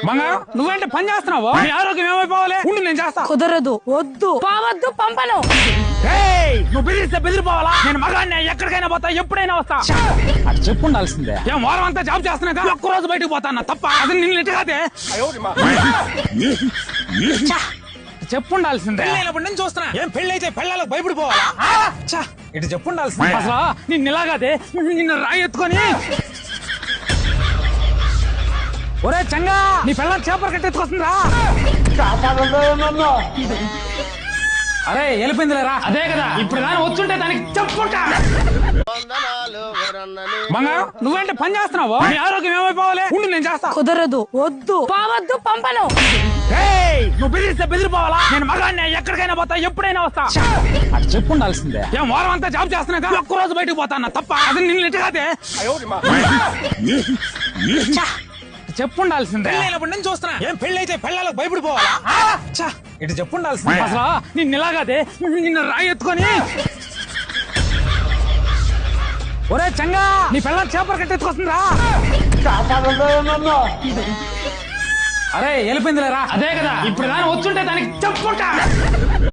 బంగారం నువ్వేంటి పని చేస్తున్నావు? నీ ఆరోగ్యం ఏమైపోవాలి? ఉండి నేను చేస్తా. కుదరదు, వద్దు, పావద్దు, పంపను. నువ్వు బెదిరిస్తే బెదిరిపోవాలా? నేను మగాడిని, ఎక్కడికైనా పోతా, ఎప్పుడైనా వస్తా. అది చెప్పు ఉండాల్సిందే. ఏం వారం అంతా జాబ్ చేస్తున్నా, ఒక్క రోజు బయటకు పోతా తప్ప. అది నిన్ను ఇటు కాదే చెప్పు ఉండాల్సిందే. నేను చూస్తున్నా, ఏం పెళ్లి అయితే పెళ్ళాలకు భయపడిపోవాలా? ఇటు చెప్పు ఉండాల్సిందే. అసలు నిన్ను ఇలాగాదే, నిన్ను రాయి ఎత్తుకొని. ఒరే చంగా, నీ పిల్లలు చేపలు కట్టెత్తుకొస్తుందిరా. అరే వెళ్ళిపోయిందిలేరా. అదే కదా, ఇప్పుడు దాని వచ్చుంటే దానికి చెప్పుంటా. బంగారం నువ్వేంటి పని చేస్తున్నావు? నీ ఆరోగ్యం ఏమైపోవాలి? ఉండి నేను చేస్తా. కుదరదు, వద్దు, పావద్దు, పంపను. నువ్వు బెదిరిస్తే బెదిరిపోవాలా? నేను మగాడిని, ఎక్కడికైనా పోతా, ఎప్పుడైనా వస్తా. అది చెప్పు ఉండాల్సిందే. ఏం వారం అంతా జాబ్ చేస్తున్నా, ఒక్క రోజు బయటకు పోతా తప్ప. అది నిన్ను ఇటు కాదే చెప్పు ఉండాల్సిందే. నేను చూస్తున్నా, ఏం పెళ్లి అయితే పెళ్ళాలకు భయపడిపోవాలా? ఇటు చెప్పు ఉండాల్సిందే. అసలు నిన్ను ఇలాగాదే, నిన్ను రాయి ఎత్తుకొని. ఒరే చంగా, నీ పిల్లలు చేపలు కట్టెత్తుకొస్తుందిరా. అరే వెళ్ళిపోయిందిలేరా. అదే కదా, ఇప్పుడు దాని వచ్చుంటే దానికి చెప్పుంటా.